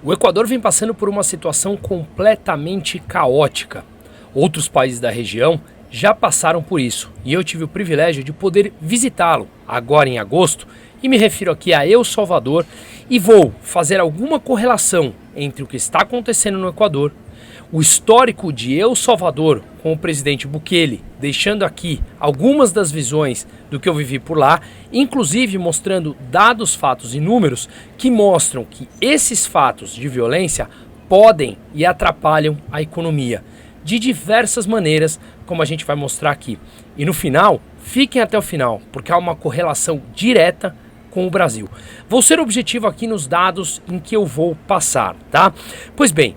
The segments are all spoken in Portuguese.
O Equador vem passando por uma situação completamente caótica. Outros países da região já passaram por isso e eu tive o privilégio de poder visitá-lo agora em agosto e me refiro aqui a El Salvador e vou fazer alguma correlação entre o que está acontecendo no Equador, o histórico de El Salvador com o presidente Bukele, deixando aqui algumas das visões do que eu vivi por lá, inclusive mostrando dados, fatos e números que mostram que esses fatos de violência podem e atrapalham a economia de diversas maneiras, como a gente vai mostrar aqui. E no final, fiquem até o final, porque há uma correlação direta com o Brasil. Vou ser objetivo aqui nos dados em que eu vou passar, tá? Pois bem,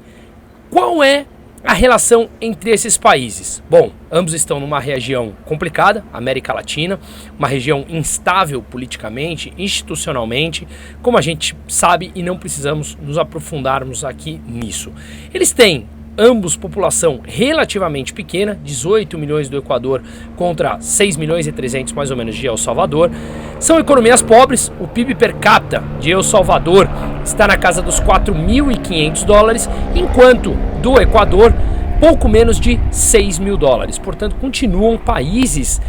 qual é a relação entre esses países? Bom, ambos estão numa região complicada, América Latina, uma região instável politicamente, institucionalmente, como a gente sabe e não precisamos nos aprofundarmos aqui nisso. Eles têm ambos população relativamente pequena, 18 milhões do Equador contra 6 milhões e 300 mais ou menos de El Salvador. São economias pobres, o PIB per capita de El Salvador está na casa dos 4.500 dólares, enquanto do Equador pouco menos de 6 mil dólares. Portanto, continuam países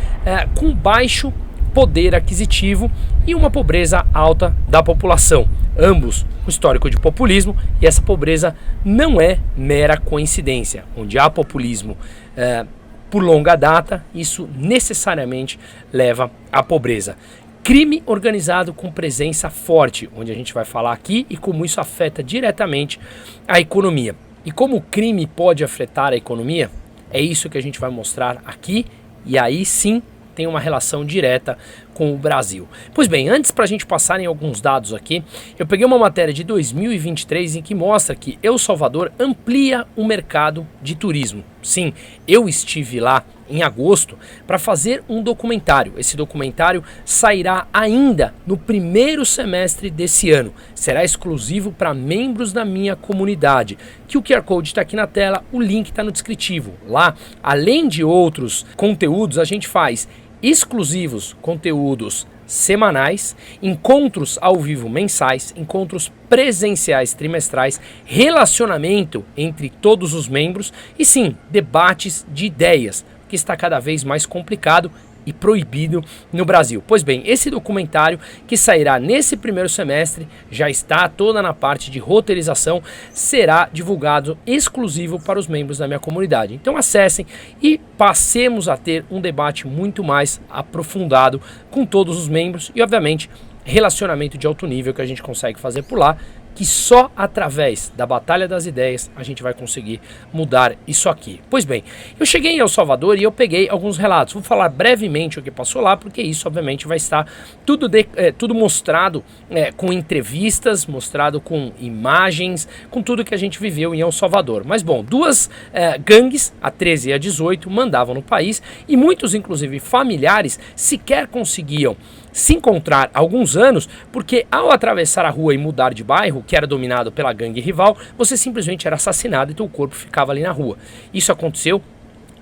com baixo poder aquisitivo e uma pobreza alta da população. Ambos com histórico de populismo, e essa pobreza não é mera coincidência. Onde há populismo por longa data, isso necessariamente leva à pobreza. Crime organizado com presença forte, onde a gente vai falar aqui e como isso afeta diretamente a economia. E como o crime pode afetar a economia, é isso que a gente vai mostrar aqui, e aí sim tem uma relação direta com o Brasil. Pois bem, antes para a gente passar em alguns dados aqui, eu peguei uma matéria de 2023 em que mostra que El Salvador amplia o mercado de turismo. Sim, eu estive lá em agosto para fazer um documentário. Esse documentário sairá ainda no primeiro semestre desse ano. Será exclusivo para membros da minha comunidade, que o QR Code está aqui na tela, o link está no descritivo. Lá, além de outros conteúdos, a gente faz exclusivos conteúdos semanais, encontros ao vivo mensais, encontros presenciais trimestrais, relacionamento entre todos os membros e sim, debates de ideias, que está cada vez mais complicado e proibido no Brasil. Pois bem, esse documentário que sairá nesse primeiro semestre, já está toda na parte de roteirização, será divulgado exclusivo para os membros da minha comunidade. Então acessem e passemos a ter um debate muito mais aprofundado com todos os membros e obviamente relacionamento de alto nível que a gente consegue fazer por lá, que só através da batalha das ideias a gente vai conseguir mudar isso aqui. Pois bem, eu cheguei em El Salvador e eu peguei alguns relatos. Vou falar brevemente o que passou lá, porque isso obviamente vai estar tudo mostrado com entrevistas, mostrado com imagens, com tudo que a gente viveu em El Salvador. Mas bom, duas gangues, a 13 e a 18, mandavam no país e muitos, inclusive familiares, sequer conseguiam se encontrar há alguns anos, porque ao atravessar a rua e mudar de bairro, que era dominado pela gangue rival, você simplesmente era assassinado e teu corpo ficava ali na rua. Isso aconteceu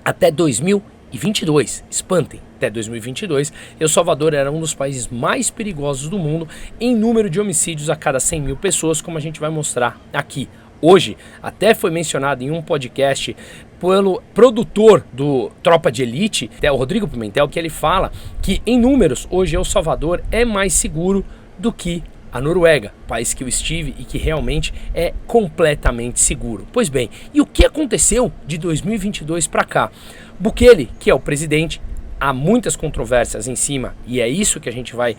até 2022, espantem, até 2022, El Salvador era um dos países mais perigosos do mundo em número de homicídios a cada 100 mil pessoas, como a gente vai mostrar aqui. Hoje, até foi mencionado em um podcast pelo produtor do Tropa de Elite, o Rodrigo Pimentel, que ele fala que em números, hoje El Salvador é mais seguro do que a Noruega, país que eu estive e que realmente é completamente seguro. Pois bem, e o que aconteceu de 2022 para cá? Bukele, que é o presidente, há muitas controvérsias em cima, e é isso que a gente vai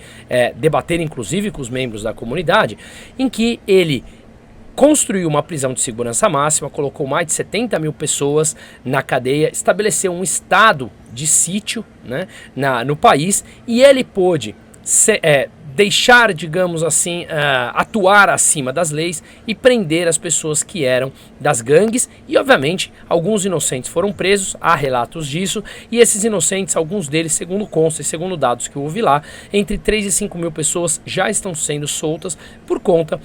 debater inclusive com os membros da comunidade, em que ele construiu uma prisão de segurança máxima, colocou mais de 70 mil pessoas na cadeia, estabeleceu um estado de sítio, né, no país, e ele pôde deixar, digamos assim, atuar acima das leis e prender as pessoas que eram das gangues, e obviamente alguns inocentes foram presos, há relatos disso, e esses inocentes, alguns deles, segundo consta e segundo dados que eu ouvi lá, entre 3 e 5 mil pessoas já estão sendo soltas por conta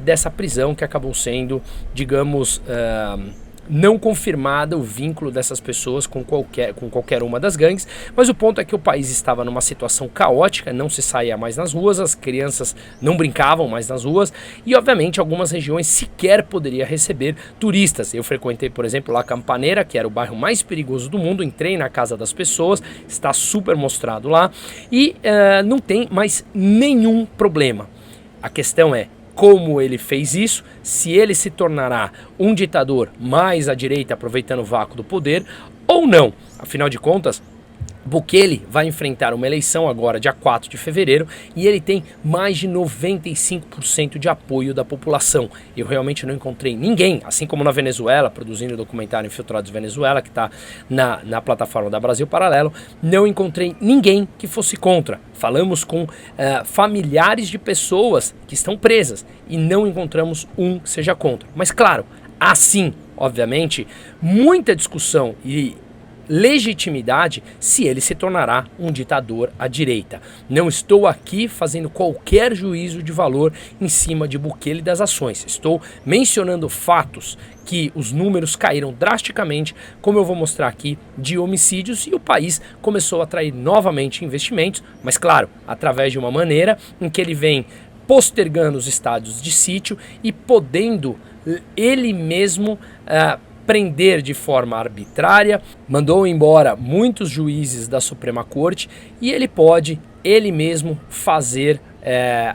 dessa prisão que acabou sendo, digamos, não confirmada o vínculo dessas pessoas com qualquer uma das gangues, mas o ponto é que o país estava numa situação caótica, não se saía mais nas ruas, as crianças não brincavam mais nas ruas e obviamente algumas regiões sequer poderia receber turistas. Eu frequentei, por exemplo, La Campaneira, que era o bairro mais perigoso do mundo, entrei na casa das pessoas, está super mostrado lá e não tem mais nenhum problema. A questão é como ele fez isso, se ele se tornará um ditador mais à direita, aproveitando o vácuo do poder, ou não. Afinal de contas, Bukele vai enfrentar uma eleição agora, dia 4 de fevereiro, e ele tem mais de 95% de apoio da população. Eu realmente não encontrei ninguém, assim como na Venezuela, produzindo o documentário Infiltrados Venezuela, que está na plataforma da Brasil Paralelo, não encontrei ninguém que fosse contra. Falamos com familiares de pessoas que estão presas e não encontramos um que seja contra. Mas claro, há sim, obviamente, muita discussão e legitimidade se ele se tornará um ditador à direita. Não estou aqui fazendo qualquer juízo de valor em cima de Bukele e das ações. Estou mencionando fatos que os números caíram drasticamente, como eu vou mostrar aqui, de homicídios, e o país começou a atrair novamente investimentos, mas claro, através de uma maneira em que ele vem postergando os estados de sítio e podendo ele mesmo prender de forma arbitrária, mandou embora muitos juízes da Suprema Corte e ele pode, ele mesmo, fazer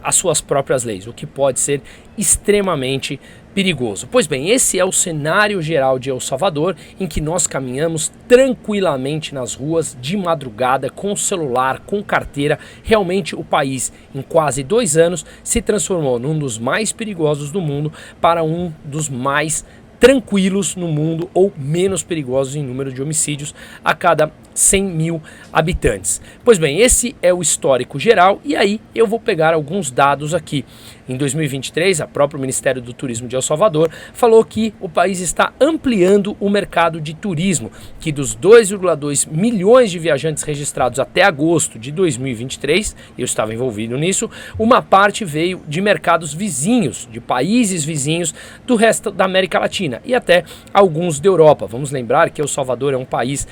as suas próprias leis, o que pode ser extremamente perigoso. Pois bem, esse é o cenário geral de El Salvador, em que nós caminhamos tranquilamente nas ruas de madrugada, com celular, com carteira. Realmente o país, em quase 2 anos, se transformou num dos mais perigosos do mundo para um dos mais tranquilos no mundo ou menos perigosos em número de homicídios a cada 100 mil habitantes. Pois bem, esse é o histórico geral e aí eu vou pegar alguns dados aqui. Em 2023, a própria Ministério do Turismo de El Salvador falou que o país está ampliando o mercado de turismo, que dos 2,2 milhões de viajantes registrados até agosto de 2023, eu estava envolvido nisso, uma parte veio de mercados vizinhos, de países vizinhos do resto da América Latina e até alguns da Europa. Vamos lembrar que El Salvador é um país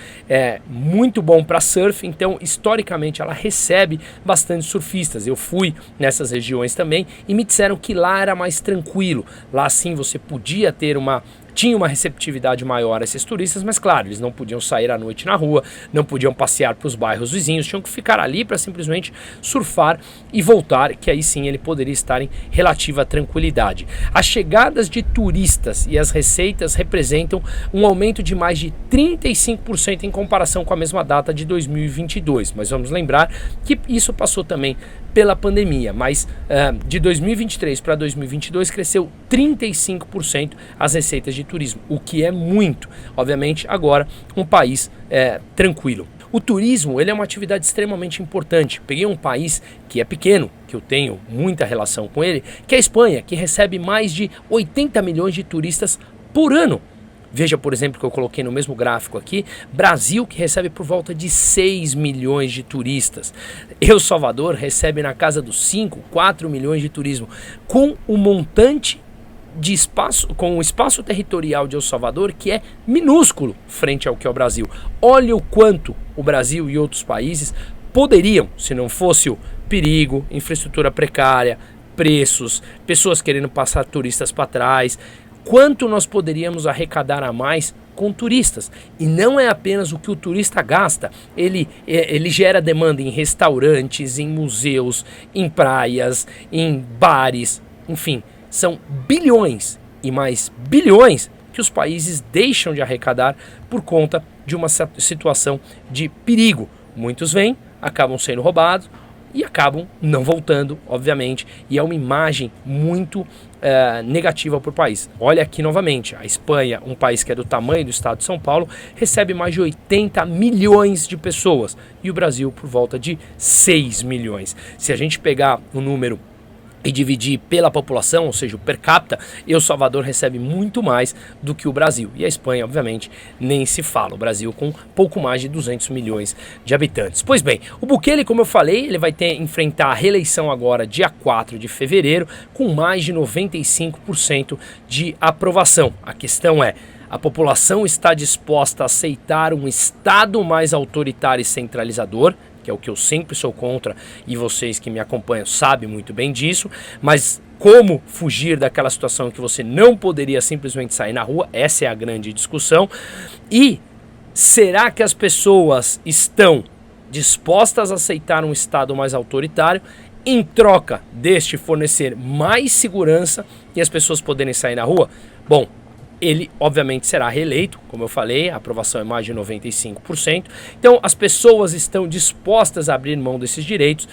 muito bom para surf, então historicamente ela recebe bastante surfistas. Eu fui nessas regiões também e me disseram que lá era mais tranquilo. Lá sim você podia ter tinha uma receptividade maior a esses turistas, mas claro, eles não podiam sair à noite na rua, não podiam passear para os bairros vizinhos, tinham que ficar ali para simplesmente surfar e voltar, que aí sim ele poderia estar em relativa tranquilidade. As chegadas de turistas e as receitas representam um aumento de mais de 35% em comparação com a mesma data de 2022, mas vamos lembrar que isso passou também pela pandemia, mas de 2023 para 2022 cresceu 35% as receitas de turismo, o que é muito. Obviamente agora um país tranquilo. O turismo ele é uma atividade extremamente importante. Peguei um país que é pequeno, que eu tenho muita relação com ele, que é a Espanha, que recebe mais de 80 milhões de turistas por ano. Veja, por exemplo, que eu coloquei no mesmo gráfico aqui, Brasil, que recebe por volta de 6 milhões de turistas. El Salvador recebe na casa dos 5, 4 milhões de turismo, com um montante de espaço, com o espaço territorial de El Salvador que é minúsculo frente ao que é o Brasil. Olha o quanto o Brasil e outros países poderiam, se não fosse o perigo, infraestrutura precária, preços, pessoas querendo passar turistas para trás, quanto nós poderíamos arrecadar a mais com turistas. E não é apenas o que o turista gasta, ele gera demanda em restaurantes, em museus, em praias, em bares, enfim, são bilhões e mais bilhões que os países deixam de arrecadar por conta de uma situação de perigo. Muitos vêm, acabam sendo roubados e acabam não voltando, obviamente, e é uma imagem muito negativa para o país. Olha aqui novamente, a Espanha, um país que é do tamanho do estado de São Paulo, recebe mais de 80 milhões de pessoas e o Brasil por volta de 6 milhões. Se a gente pegar o número e dividir pela população, ou seja, o per capita, El Salvador recebe muito mais do que o Brasil. E a Espanha, obviamente, nem se fala. O Brasil com pouco mais de 200 milhões de habitantes. Pois bem, o Bukele, como eu falei, ele vai enfrentar a reeleição agora, dia 4 de fevereiro, com mais de 95% de aprovação. A questão é, A população está disposta a aceitar um Estado mais autoritário e centralizador, que é o que eu sempre sou contra, e vocês que me acompanham sabem muito bem disso, mas como fugir daquela situação em que você não poderia simplesmente sair na rua? Essa é a grande discussão. E será que as pessoas estão dispostas a aceitar um Estado mais autoritário em troca deste fornecer mais segurança e as pessoas poderem sair na rua? Bom, ele obviamente será reeleito, como eu falei, a aprovação é mais de 95%. Então as pessoas estão dispostas a abrir mão desses direitos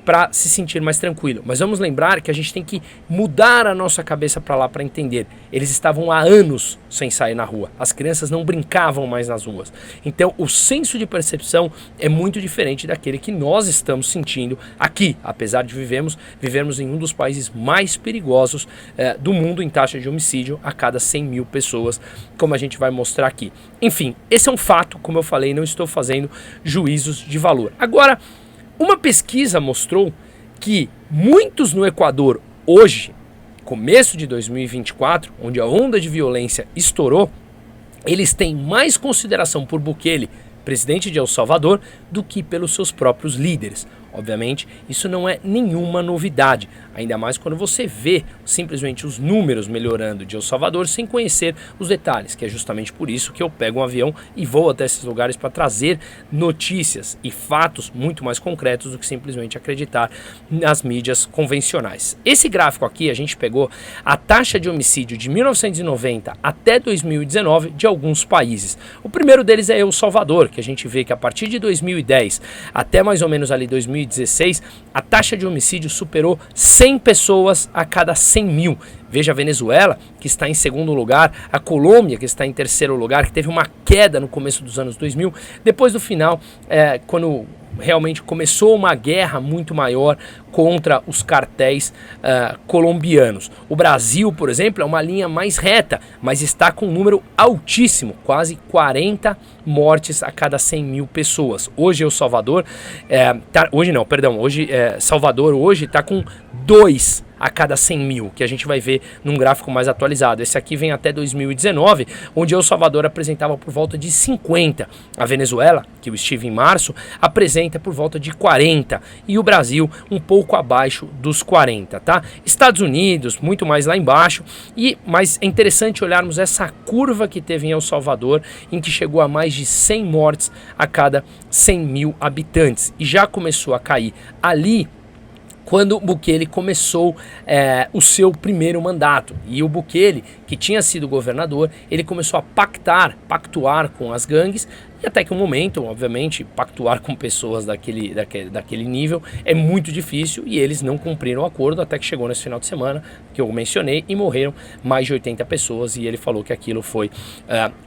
para se sentir mais tranquilo. Mas vamos lembrar que a gente tem que mudar a nossa cabeça para lá para entender. Eles estavam há anos sem sair na rua. As crianças não brincavam mais nas ruas. Então o senso de percepção é muito diferente daquele que nós estamos sentindo aqui, apesar de vivermos em um dos países mais perigosos do mundo em taxa de homicídio a cada 100 mil pessoas, como a gente vai mostrar aqui. Enfim, esse é um fato, como eu falei, não estou fazendo juízos de valor. Agora, uma pesquisa mostrou que muitos no Equador hoje, começo de 2024, onde a onda de violência estourou, eles têm mais consideração por Bukele, presidente de El Salvador, do que pelos seus próprios líderes. Obviamente, isso não é nenhuma novidade, ainda mais quando você vê simplesmente os números melhorando de El Salvador sem conhecer os detalhes, que é justamente por isso que eu pego um avião e vou até esses lugares para trazer notícias e fatos muito mais concretos do que simplesmente acreditar nas mídias convencionais. Esse gráfico aqui a gente pegou a taxa de homicídio de 1990 até 2019 de alguns países. O primeiro deles é El Salvador, que a gente vê que a partir de 2010 até mais ou menos ali 2016, a taxa de homicídio superou 100 pessoas a cada 100 mil. Veja a Venezuela, que está em segundo lugar, a Colômbia, que está em terceiro lugar, que teve uma queda no começo dos anos 2000, depois do final, quando realmente começou uma guerra muito maior contra os cartéis colombianos. O Brasil, por exemplo, é uma linha mais reta, mas está com um número altíssimo, quase 40 mortes a cada 100 mil pessoas. Hoje El Salvador, Salvador hoje está com 2 a cada 100 mil, que a gente vai ver num gráfico mais atualizado. Esse aqui vem até 2019, onde El Salvador apresentava por volta de 50. A Venezuela, que eu estive em março, apresenta por volta de 40. E o Brasil um pouco abaixo dos 40, tá? Estados Unidos, muito mais lá embaixo. Mas é interessante olharmos essa curva que teve em El Salvador, em que chegou a mais de 100 mortes a cada 100 mil habitantes. E já começou a cair ali quando o Bukele começou o seu primeiro mandato. E o Bukele, que tinha sido governador, ele começou a pactuar com as gangues, e até que um momento, obviamente, pactuar com pessoas daquele nível é muito difícil, e eles não cumpriram o acordo, até que chegou nesse final de semana, que eu mencionei, e morreram mais de 80 pessoas, e ele falou que aquilo foi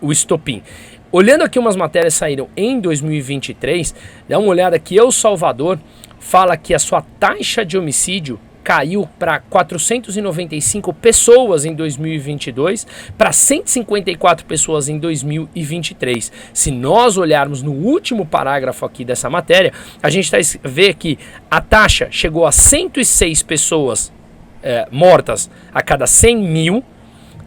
o estopim. Olhando aqui umas matérias que saíram em 2023, dá uma olhada que El Salvador fala que a sua taxa de homicídio caiu para 495 pessoas em 2022 para 154 pessoas em 2023. Se nós olharmos no último parágrafo aqui dessa matéria, a gente vê que a taxa chegou a 106 pessoas mortas a cada 100 mil,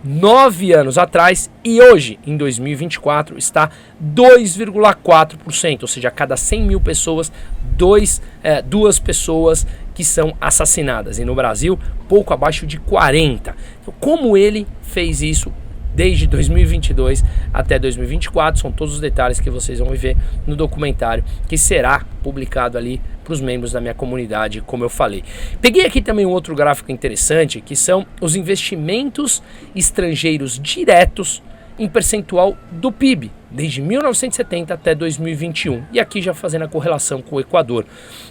9 anos atrás, e hoje, em 2024, está 2,4%, ou seja, a cada 100 mil pessoas, duas pessoas que são assassinadas. E no Brasil, pouco abaixo de 40. Então, como ele fez isso desde 2022 até 2024, são todos os detalhes que vocês vão ver no documentário, que será publicado ali para os membros da minha comunidade, como eu falei. Peguei aqui também um outro gráfico interessante, que são os investimentos estrangeiros diretos em percentual do PIB, desde 1970 até 2021. E aqui já fazendo a correlação com o Equador.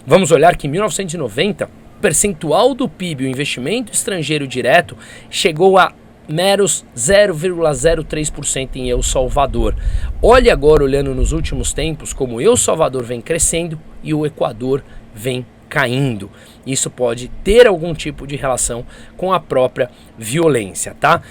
Vamos olhar que em 1990, o percentual do PIB, o investimento estrangeiro direto, chegou a meros 0,03% em El Salvador. Olhe agora, olhando nos últimos tempos, como El Salvador vem crescendo e o Equador vem caindo. Isso pode ter algum tipo de relação com a própria violência, tá?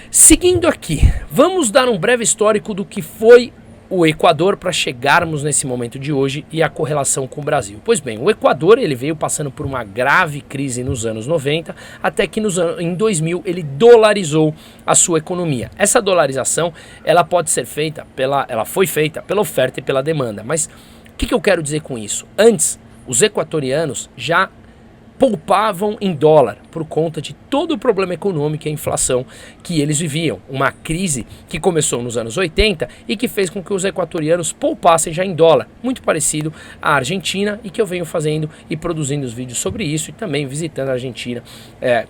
Seguindo aqui, vamos dar um breve histórico do que foi o Equador para chegarmos nesse momento de hoje e a correlação com o Brasil? Pois bem, o Equador ele veio passando por uma grave crise nos anos 90, até que em 2000 ele dolarizou a sua economia. Essa dolarização ela pode ser feita ela foi feita pela oferta e pela demanda. Mas o que eu quero dizer com isso? Antes, os equatorianos já poupavam em dólar por conta de todo o problema econômico e a inflação que eles viviam. Uma crise que começou nos anos 80 e que fez com que os equatorianos poupassem já em dólar, muito parecido à Argentina, e que eu venho fazendo e produzindo os vídeos sobre isso e também visitando a Argentina,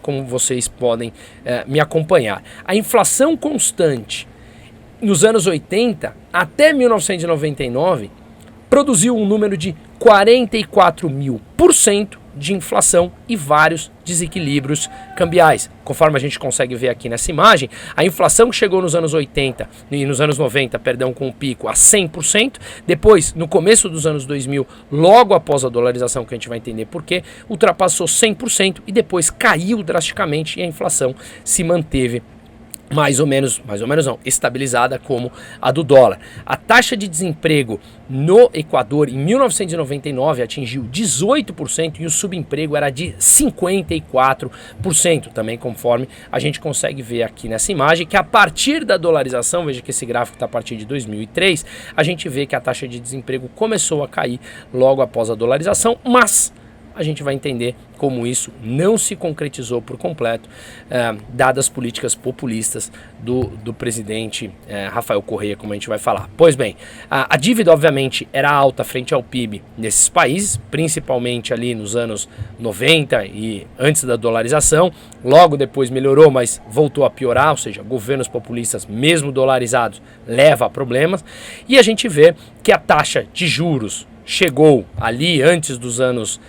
como vocês podem me acompanhar. A inflação constante nos anos 80 até 1999 produziu um número de 44.000% de inflação e vários desequilíbrios cambiais. Conforme a gente consegue ver aqui nessa imagem, a inflação que chegou nos anos 80 e nos anos 90, com o pico a 100%, depois, no começo dos anos 2000, logo após a dolarização, que a gente vai entender por quê, ultrapassou 100% e depois caiu drasticamente e a inflação se manteve mais ou menos não, estabilizada como a do dólar. A taxa de desemprego no Equador em 1999 atingiu 18% e o subemprego era de 54%, também conforme a gente consegue ver aqui nessa imagem, que a partir da dolarização, veja que esse gráfico está a partir de 2003, a gente vê que a taxa de desemprego começou a cair logo após a dolarização, mas a gente vai entender como isso não se concretizou por completo, dadas as políticas populistas do presidente Rafael Correa, como a gente vai falar. Pois bem, a dívida obviamente era alta frente ao PIB nesses países, principalmente ali nos anos 90 e antes da dolarização. Logo depois melhorou, mas voltou a piorar, ou seja, governos populistas, mesmo dolarizados, leva a problemas. E a gente vê que a taxa de juros chegou ali antes dos anos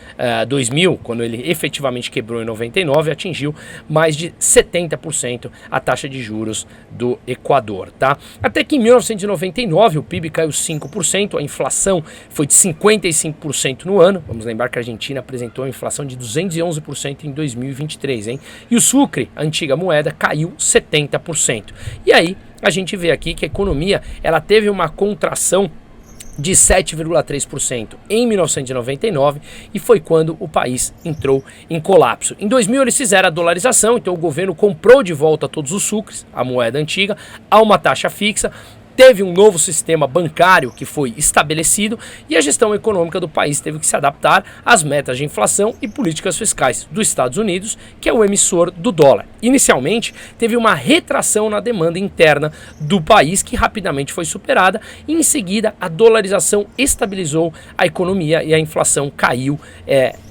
2000, quando ele efetivamente quebrou em 99, atingiu mais de 70% a taxa de juros do Equador, tá? Até que em 1999 o PIB caiu 5%, a inflação foi de 55% no ano. Vamos lembrar que a Argentina apresentou uma inflação de 211% em 2023, hein? E o sucre, a antiga moeda, caiu 70%. E aí a gente vê aqui que a economia ela teve uma contração de 7,3% em 1999 e foi quando o país entrou em colapso. Em 2000 eles fizeram a dolarização, então o governo comprou de volta todos os sucres, a moeda antiga, a uma taxa fixa. Teve um novo sistema bancário que foi estabelecido e a gestão econômica do país teve que se adaptar às metas de inflação e políticas fiscais dos Estados Unidos, que é o emissor do dólar. Inicialmente, teve uma retração na demanda interna do país que rapidamente foi superada e em seguida a dolarização estabilizou a economia e a inflação caiu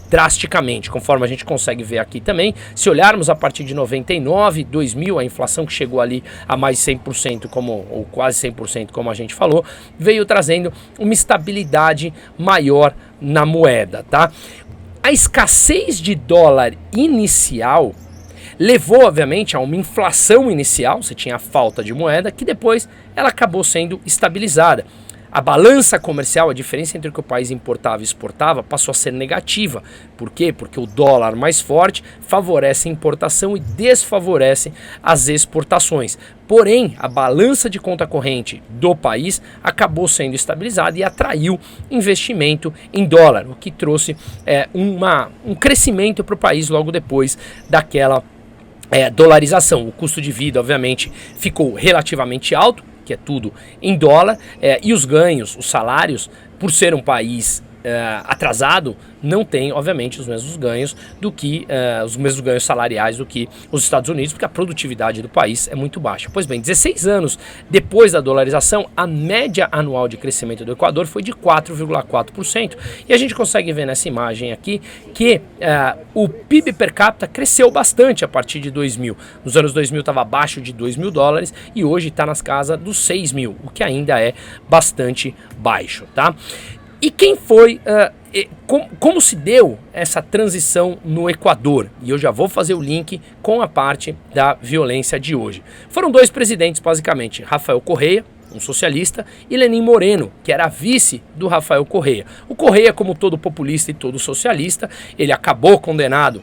drasticamente, conforme a gente consegue ver aqui também. Se olharmos a partir de 99, 2000, a inflação que chegou ali a mais de 100%, ou quase 100%, como a gente falou, veio trazendo uma estabilidade maior na moeda, tá? A escassez de dólar inicial levou, obviamente, a uma inflação inicial, você tinha a falta de moeda, que depois ela acabou sendo estabilizada. A balança comercial, a diferença entre o que o país importava e exportava, passou a ser negativa. Por quê? Porque o dólar mais forte favorece a importação e desfavorece as exportações. Porém, a balança de conta corrente do país acabou sendo estabilizada e atraiu investimento em dólar, o que trouxe um crescimento para o país logo depois daquela dolarização. O custo de vida, obviamente, ficou relativamente alto, que é tudo em dólar, e os ganhos, os salários, por ser um país atrasado, não tem, obviamente, os mesmos ganhos salariais do que os Estados Unidos, porque a produtividade do país é muito baixa. Pois bem, 16 anos depois da dolarização, a média anual de crescimento do Equador foi de 4,4%. E a gente consegue ver nessa imagem aqui que o PIB per capita cresceu bastante a partir de 2000. Nos anos 2000 estava abaixo de $2.000 e hoje está nas casas dos 6 mil, o que ainda é bastante baixo, tá? E quem foi, como se deu essa transição no Equador? E eu já vou fazer o link com a parte da violência de hoje. Foram dois presidentes, basicamente, Rafael Correa, um socialista, e Lenín Moreno, que era vice do Rafael Correa. O Correa, como todo populista e todo socialista, ele acabou condenado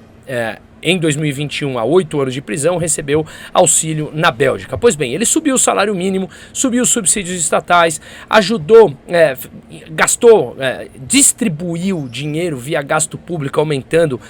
em 2021 a 8 anos de prisão, recebeu auxílio na Bélgica. Pois bem, ele subiu o salário mínimo, subiu os subsídios estatais, ajudou, gastou, distribuiu dinheiro via gasto público, aumentando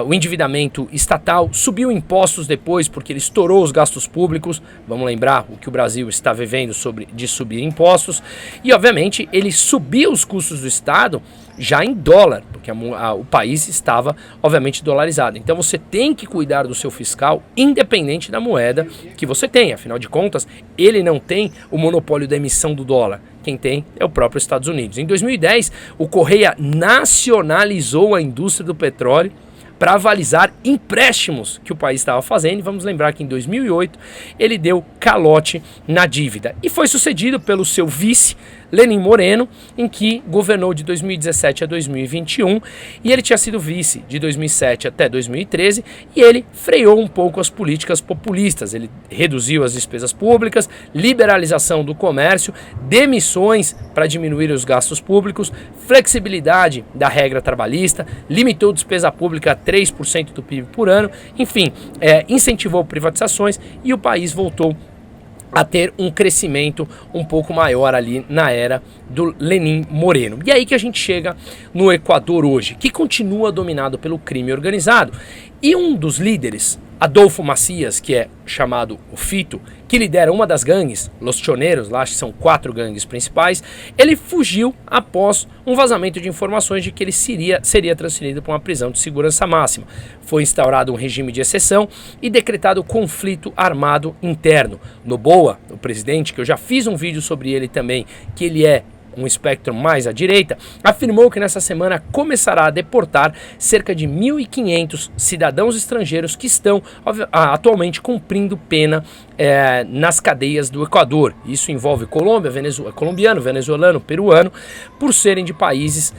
o endividamento estatal, subiu impostos depois, porque ele estourou os gastos públicos. Vamos lembrar o que o Brasil está vivendo de subir impostos. E, obviamente, ele subiu os custos do Estado já em dólar, porque o país estava, obviamente, dolarizado. Então você tem que cuidar do seu fiscal, independente da moeda que você tem. Afinal de contas, ele não tem o monopólio da emissão do dólar. Quem tem é o próprio Estados Unidos. Em 2010, o Correia nacionalizou a indústria do petróleo para avalizar empréstimos que o país estava fazendo. E vamos lembrar que em 2008 ele deu calote na dívida. E foi sucedido pelo seu vice, Lenin Moreno, em que governou de 2017 a 2021, e ele tinha sido vice de 2007 até 2013, e ele freou um pouco as políticas populistas. Ele reduziu as despesas públicas, liberalização do comércio, demissões para diminuir os gastos públicos, flexibilidade da regra trabalhista, limitou despesa pública a 3% do PIB por ano, enfim, incentivou privatizações, e o país voltou a ter um crescimento um pouco maior ali na era do Lenin Moreno. E aí que a gente chega no Equador hoje, que continua dominado pelo crime organizado. E um dos líderes, Adolfo Macias, que é chamado o Fito, que lidera uma das gangues, Los Choneros, lá acho que são 4 gangues principais, ele fugiu após um vazamento de informações de que ele seria transferido para uma prisão de segurança máxima. Foi instaurado um regime de exceção e decretado conflito armado interno. Noboa, o presidente, que eu já fiz um vídeo sobre ele também, que ele é um espectro mais à direita, afirmou que nessa semana começará a deportar cerca de 1.500 cidadãos estrangeiros que estão atualmente cumprindo pena nas cadeias do Equador. Isso envolve Colômbia, colombiano, venezuelano, peruano, por serem de países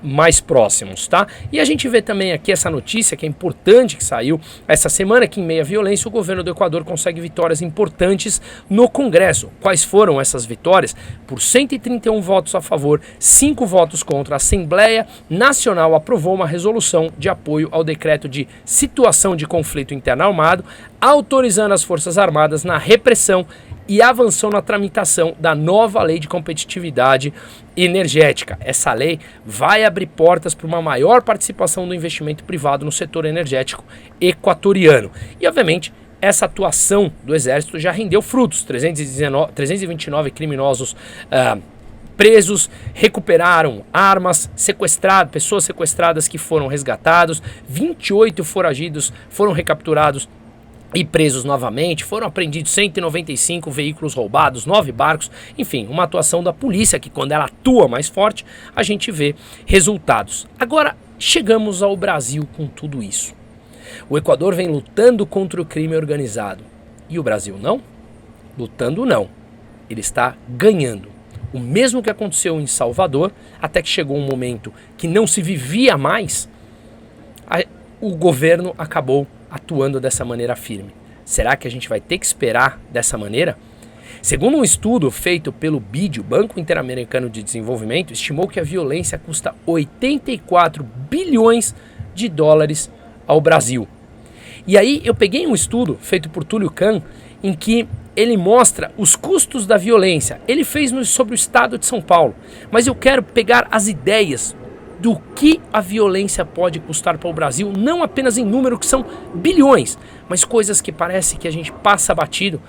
mais próximos, tá? E a gente vê também aqui essa notícia que é importante, que saiu essa semana, que em meio à violência o governo do Equador consegue vitórias importantes no Congresso. Quais foram essas vitórias? Por 131 votos a favor, 5 votos contra, a Assembleia Nacional aprovou uma resolução de apoio ao decreto de situação de conflito interno armado, autorizando as Forças Armadas na repressão, e avançou na tramitação da nova lei de competitividade energética. Essa lei vai abrir portas para uma maior participação do investimento privado no setor energético equatoriano. E, obviamente, essa atuação do Exército já rendeu frutos. 329 criminosos presos, recuperaram armas, pessoas sequestradas que foram resgatados, 28 foragidos foram recapturados e presos novamente, foram apreendidos 195 veículos roubados, 9 barcos, enfim, uma atuação da polícia que, quando ela atua mais forte, a gente vê resultados. Agora, chegamos ao Brasil com tudo isso. O Equador vem lutando contra o crime organizado. E o Brasil não? Lutando não. Ele está ganhando. O mesmo que aconteceu em Salvador, até que chegou um momento que não se vivia mais, o governo acabou atuando dessa maneira firme. Será que a gente vai ter que esperar dessa maneira? Segundo um estudo feito pelo BID, o Banco Interamericano de Desenvolvimento, estimou que a violência custa 84 bilhões de dólares ao Brasil. E aí eu peguei um estudo feito por Túlio Kahn, em que ele mostra os custos da violência. Ele fez sobre o estado de São Paulo, mas eu quero pegar as ideias do que a violência pode custar para o Brasil, não apenas em número, que são bilhões, mas coisas que parece que a gente passa batido,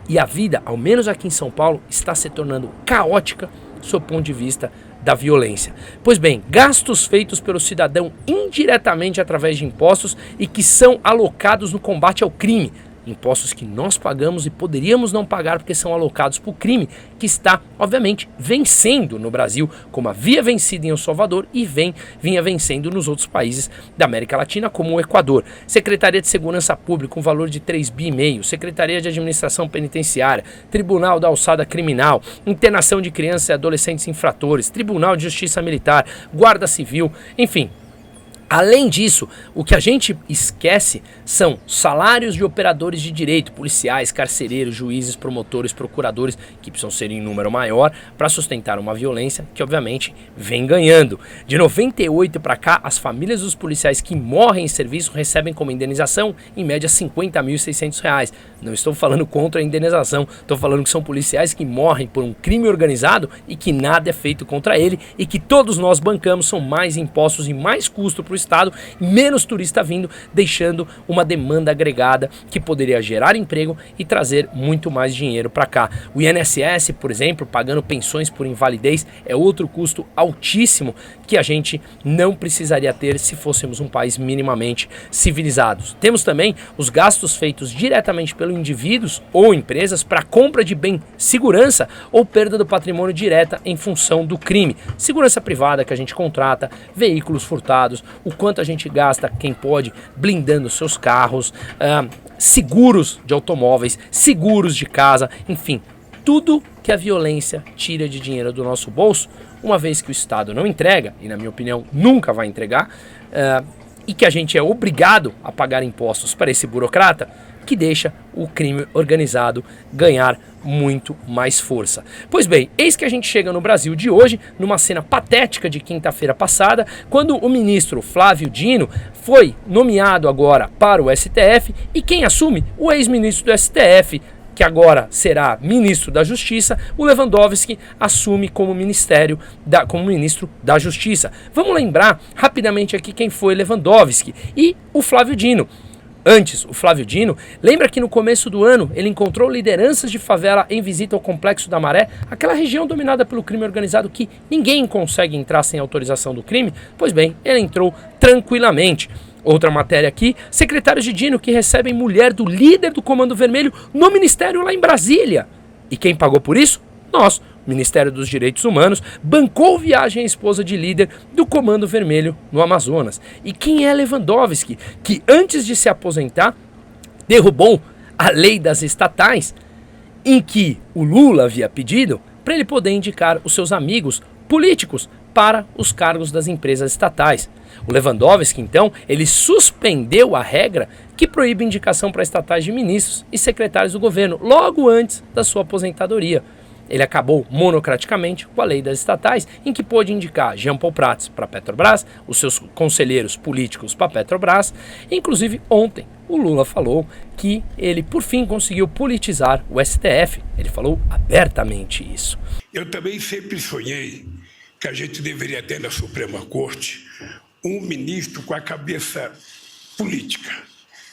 e a vida, ao menos aqui em São Paulo, está se tornando caótica sob o ponto de vista da violência. Pois bem, gastos feitos pelo cidadão indiretamente através de impostos e que são alocados no combate ao crime. Impostos que nós pagamos e poderíamos não pagar porque são alocados para o crime, que está, obviamente, vencendo no Brasil, como havia vencido em El Salvador e vinha vencendo nos outros países da América Latina, como o Equador. Secretaria de Segurança Pública, um valor de 3,5 bi, Secretaria de Administração Penitenciária, Tribunal da Alçada Criminal, Internação de Crianças e Adolescentes Infratores, Tribunal de Justiça Militar, Guarda Civil, enfim. Além disso, o que a gente esquece são salários de operadores de direito, policiais, carcereiros, juízes, promotores, procuradores, que precisam ser em número maior para sustentar uma violência que obviamente vem ganhando. De 98 para cá, as famílias dos policiais que morrem em serviço recebem como indenização, em média, R$ 50.600. Não estou falando contra a indenização, estou falando que são policiais que morrem por um crime organizado e que nada é feito contra ele e que todos nós bancamos, são mais impostos e mais custo para o Estado, menos turista vindo, deixando uma demanda agregada que poderia gerar emprego e trazer muito mais dinheiro para cá. O INSS, por exemplo, pagando pensões por invalidez, é outro custo altíssimo que a gente não precisaria ter se fôssemos um país minimamente civilizados. Temos também os gastos feitos diretamente pelos indivíduos ou empresas para compra de bem, segurança ou perda do patrimônio direta em função do crime. Segurança privada que a gente contrata, veículos furtados, o quanto a gente gasta, quem pode, blindando seus carros, seguros de automóveis, seguros de casa, enfim, tudo que a violência tira de dinheiro do nosso bolso, uma vez que o Estado não entrega, e na minha opinião nunca vai entregar, e que a gente é obrigado a pagar impostos para esse burocrata, que deixa o crime organizado ganhar muito mais força. Pois bem, eis que a gente chega no Brasil de hoje, numa cena patética de quinta-feira passada, quando o ministro Flávio Dino foi nomeado agora para o STF, e quem assume? O ex-ministro do STF, que agora será ministro da Justiça, o Lewandowski assume como ministro da Justiça. Vamos lembrar rapidamente aqui quem foi Lewandowski e o Flávio Dino. Antes, o Flávio Dino, lembra que no começo do ano ele encontrou lideranças de favela em visita ao Complexo da Maré, aquela região dominada pelo crime organizado que ninguém consegue entrar sem autorização do crime? Pois bem, ele entrou tranquilamente. Outra matéria aqui, secretários de Dino que recebem mulher do líder do Comando Vermelho no ministério lá em Brasília. E quem pagou por isso? Nós. O Ministério dos Direitos Humanos bancou viagem à esposa de líder do Comando Vermelho no Amazonas. E quem é Lewandowski, que antes de se aposentar, derrubou a lei das estatais, em que o Lula havia pedido para ele poder indicar os seus amigos políticos para os cargos das empresas estatais. O Lewandowski, então, ele suspendeu a regra que proíbe indicação para estatais de ministros e secretários do governo, logo antes da sua aposentadoria. Ele acabou monocraticamente com a lei das estatais, em que pôde indicar Jean Paul Prats para a Petrobras, os seus conselheiros políticos para a Petrobras. Inclusive, ontem, o Lula falou que ele, por fim, conseguiu politizar o STF. Ele falou abertamente isso. Eu também sempre sonhei que a gente deveria ter na Suprema Corte um ministro com a cabeça política,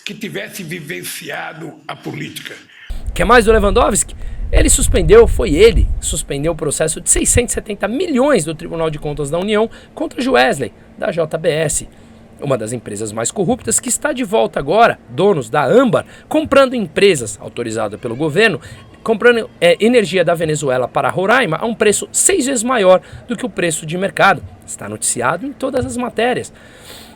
que tivesse vivenciado a política. Quer mais do Lewandowski? Ele suspendeu o processo de 670 milhões do Tribunal de Contas da União contra Joesley, da JBS, uma das empresas mais corruptas que está de volta agora, donos da Âmbar, comprando empresas autorizadas pelo governo, comprando energia da Venezuela para Roraima a um preço 6 vezes maior do que o preço de mercado. Está noticiado em todas as matérias.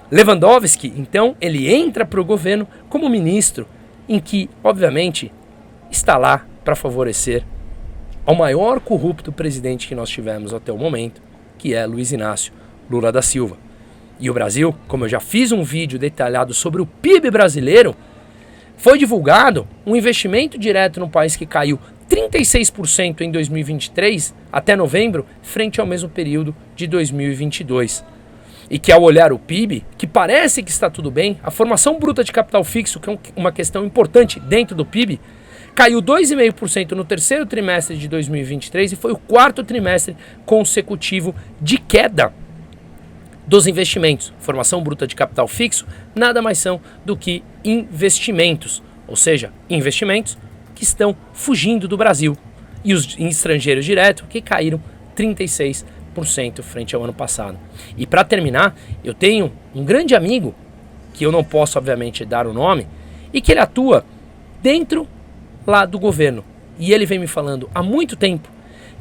Lewandowski, então, ele entra para o governo como ministro, em que, obviamente, está lá para favorecer ao maior corrupto presidente que nós tivemos até o momento, que é Luiz Inácio Lula da Silva. E o Brasil, como eu já fiz um vídeo detalhado sobre o PIB brasileiro, foi divulgado um investimento direto no país que caiu 36% em 2023 até novembro, frente ao mesmo período de 2022. E que ao olhar o PIB, que parece que está tudo bem, a formação bruta de capital fixo, que é uma questão importante dentro do PIB, caiu 2,5% no terceiro trimestre de 2023 e foi o quarto trimestre consecutivo de queda dos investimentos. Formação bruta de capital fixo nada mais são do que investimentos, ou seja, investimentos que estão fugindo do Brasil. E os estrangeiros diretos que caíram 36% frente ao ano passado. E para terminar, eu tenho um grande amigo, que eu não posso obviamente dar o nome, e que ele atua dentro lá do governo. E ele vem me falando há muito tempo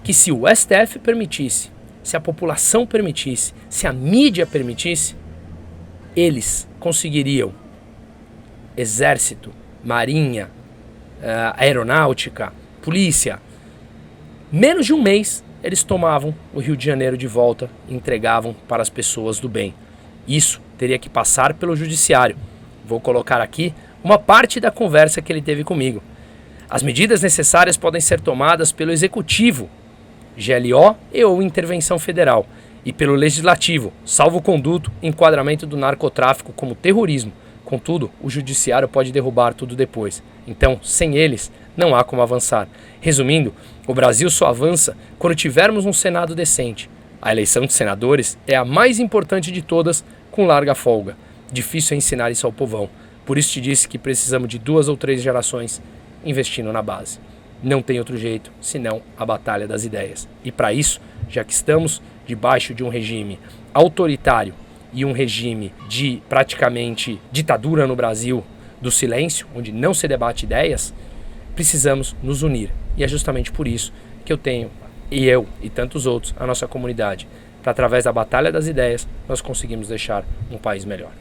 que se o STF permitisse, se a população permitisse, se a mídia permitisse, eles conseguiriam exército, marinha, aeronáutica, polícia. Menos de um mês eles tomavam o Rio de Janeiro de volta e entregavam para as pessoas do bem. Isso teria que passar pelo judiciário. Vou colocar aqui uma parte da conversa que ele teve comigo. As medidas necessárias podem ser tomadas pelo Executivo, GLO e ou intervenção federal, e pelo Legislativo, salvo-conduto, enquadramento do narcotráfico como terrorismo. Contudo, o Judiciário pode derrubar tudo depois. Então, sem eles, não há como avançar. Resumindo, o Brasil só avança quando tivermos um Senado decente. A eleição de senadores é a mais importante de todas, com larga folga. Difícil é ensinar isso ao povão. Por isso te disse que precisamos de 2 ou 3 gerações investindo na base. Não tem outro jeito, senão a batalha das ideias. E para isso, já que estamos debaixo de um regime autoritário e um regime de praticamente ditadura no Brasil, do silêncio, onde não se debate ideias, precisamos nos unir. E é justamente por isso que eu tenho, e eu e tantos outros, a nossa comunidade, para através da batalha das ideias, nós conseguimos deixar um país melhor.